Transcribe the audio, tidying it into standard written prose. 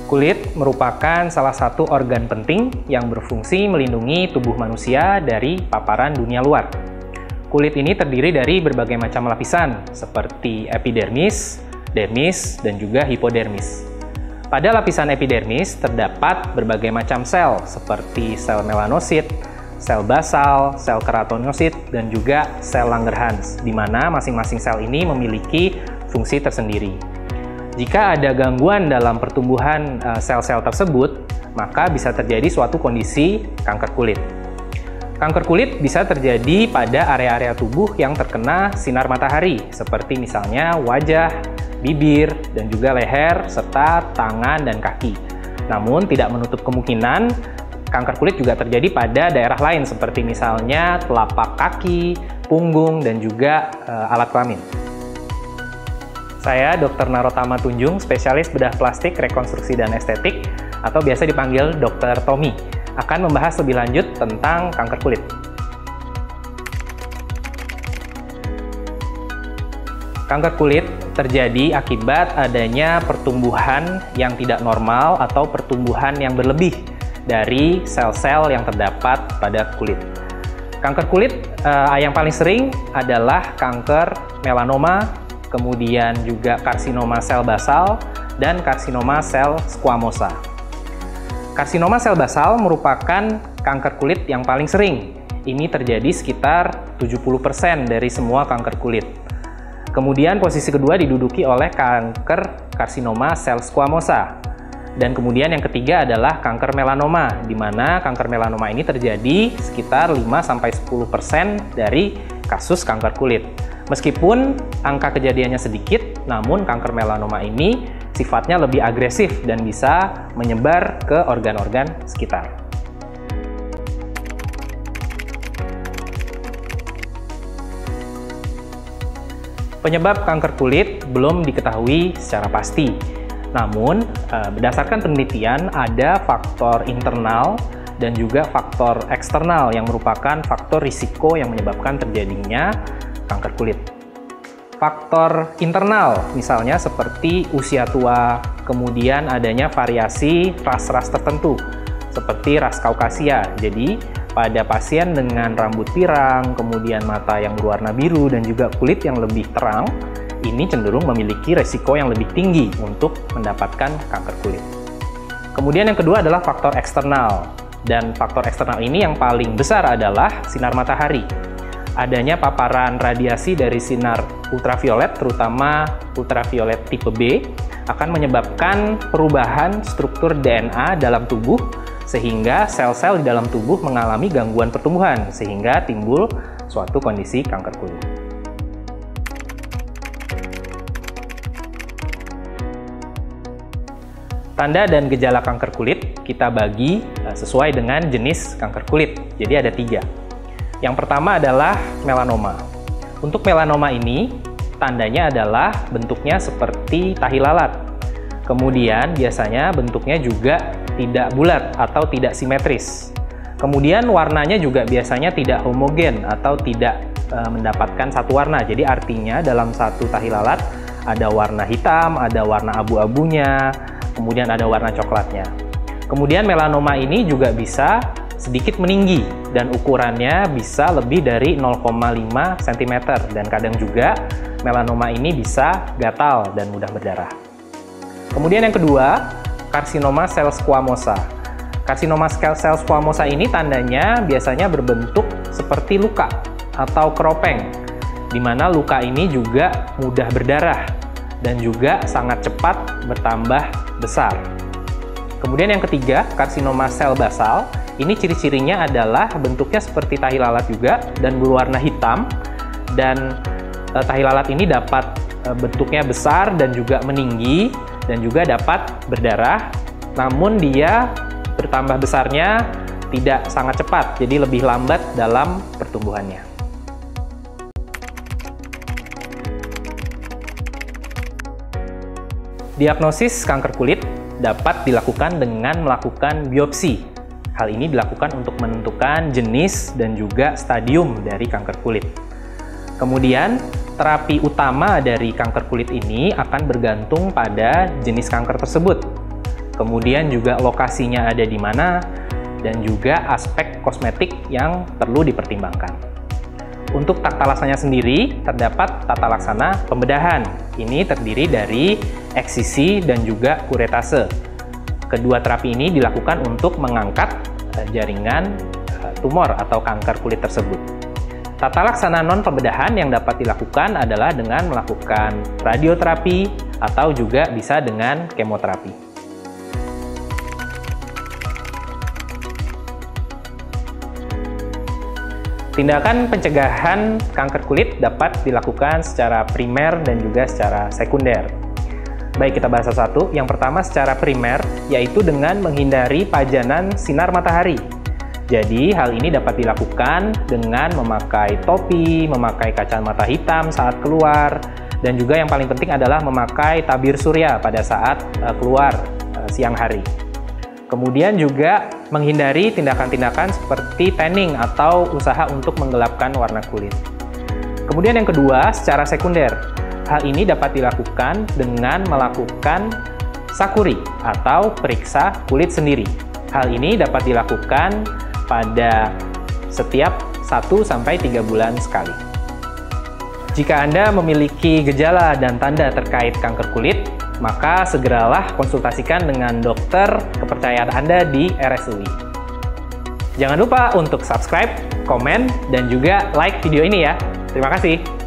Kulit merupakan salah satu organ penting yang berfungsi melindungi tubuh manusia dari paparan dunia luar. Kulit ini terdiri dari berbagai macam lapisan, seperti epidermis, dermis, dan juga hipodermis. Pada lapisan epidermis terdapat berbagai macam sel, seperti sel melanosit, sel basal, sel keratinosit, dan juga sel Langerhans, di mana masing-masing sel ini memiliki fungsi tersendiri. Jika ada gangguan dalam pertumbuhan sel-sel tersebut, maka bisa terjadi suatu kondisi kanker kulit. Kanker kulit bisa terjadi pada area-area tubuh yang terkena sinar matahari, seperti misalnya wajah, bibir, dan juga leher, serta tangan dan kaki. Namun, tidak menutup kemungkinan kanker kulit juga terjadi pada daerah lain, seperti misalnya telapak kaki, punggung, dan juga alat kelamin. Saya Dr. Narotama Tunjung, spesialis bedah plastik, rekonstruksi, dan estetik, atau biasa dipanggil Dr. Tommy, akan membahas lebih lanjut tentang kanker kulit. Kanker kulit terjadi akibat adanya pertumbuhan yang tidak normal atau pertumbuhan yang berlebih dari sel-sel yang terdapat pada kulit. Kanker kulit yang paling sering adalah kanker melanoma, kemudian juga karsinoma sel basal, dan karsinoma sel squamosa. Karsinoma sel basal merupakan kanker kulit yang paling sering. Ini terjadi sekitar 70% dari semua kanker kulit. Kemudian posisi kedua diduduki oleh kanker karsinoma sel squamosa. Dan kemudian yang ketiga adalah kanker melanoma, di mana kanker melanoma ini terjadi sekitar 5-10% dari kasus kanker kulit. Meskipun angka kejadiannya sedikit, namun kanker melanoma ini sifatnya lebih agresif dan bisa menyebar ke organ-organ sekitar. Penyebab kanker kulit belum diketahui secara pasti. Namun, berdasarkan penelitian, ada faktor internal dan juga faktor eksternal yang merupakan faktor risiko yang menyebabkan terjadinya kanker kulit. Faktor internal misalnya seperti usia tua, kemudian adanya variasi ras-ras tertentu seperti ras Kaukasia. Jadi pada pasien dengan rambut pirang, kemudian mata yang berwarna biru dan juga kulit yang lebih terang, ini cenderung memiliki resiko yang lebih tinggi untuk mendapatkan kanker kulit. Kemudian yang kedua adalah faktor eksternal. Dan faktor eksternal ini yang paling besar adalah sinar matahari. Adanya paparan radiasi dari sinar ultraviolet, terutama ultraviolet tipe B, akan menyebabkan perubahan struktur DNA dalam tubuh, sehingga sel-sel di dalam tubuh mengalami gangguan pertumbuhan, sehingga timbul suatu kondisi kanker kulit. Tanda dan gejala kanker kulit kita bagi sesuai dengan jenis kanker kulit, jadi ada 3. Yang pertama adalah melanoma. Untuk melanoma ini, tandanya adalah bentuknya seperti tahi lalat. Kemudian biasanya bentuknya juga tidak bulat atau tidak simetris. Kemudian warnanya juga biasanya tidak homogen atau tidak mendapatkan satu warna. Jadi artinya dalam satu tahi lalat ada warna hitam, ada warna abu-abunya, kemudian ada warna coklatnya. Kemudian melanoma ini juga bisa sedikit meninggi dan ukurannya bisa lebih dari 0,5 cm dan kadang juga melanoma ini bisa gatal dan mudah berdarah. Kemudian yang kedua, karsinoma sel squamosa. Karsinoma sel squamosa ini tandanya biasanya berbentuk seperti luka atau keropeng, di mana luka ini juga mudah berdarah dan juga sangat cepat bertambah besar. Kemudian yang ketiga, karsinoma sel basal. Ini ciri-cirinya adalah bentuknya seperti tahi lalat juga dan berwarna hitam, dan tahi lalat ini dapat bentuknya besar dan juga meninggi dan juga dapat berdarah, namun dia bertambah besarnya tidak sangat cepat, jadi lebih lambat dalam pertumbuhannya. Diagnosis kanker kulit dapat dilakukan dengan melakukan biopsi. Hal ini dilakukan untuk menentukan jenis dan juga stadium dari kanker kulit. Kemudian, terapi utama dari kanker kulit ini akan bergantung pada jenis kanker tersebut. kemudian juga lokasinya ada di mana, dan juga aspek kosmetik yang perlu dipertimbangkan. Untuk tata laksananya sendiri, terdapat tata laksana pembedahan. Ini terdiri dari eksisi dan juga kuretase. Kedua terapi ini dilakukan untuk mengangkat jaringan tumor atau kanker kulit tersebut. Tata laksana non-pembedahan yang dapat dilakukan adalah dengan melakukan radioterapi atau juga bisa dengan kemoterapi. Tindakan pencegahan kanker kulit dapat dilakukan secara primer dan juga secara sekunder. Baik, kita bahas satu. Yang pertama secara primer, yaitu dengan menghindari pajanan sinar matahari. Jadi, hal ini dapat dilakukan dengan memakai topi, memakai kacamata hitam saat keluar, dan juga yang paling penting adalah memakai tabir surya pada saat keluar siang hari. Kemudian juga menghindari tindakan-tindakan seperti tanning atau usaha untuk menggelapkan warna kulit. Kemudian yang kedua, secara sekunder. Hal ini dapat dilakukan dengan melakukan sakuri atau periksa kulit sendiri. Hal ini dapat dilakukan pada setiap 1-3 bulan sekali. Jika Anda memiliki gejala dan tanda terkait kanker kulit, maka segeralah konsultasikan dengan dokter kepercayaan Anda di RSUI. Jangan lupa untuk subscribe, komen, dan juga like video ini ya. Terima kasih.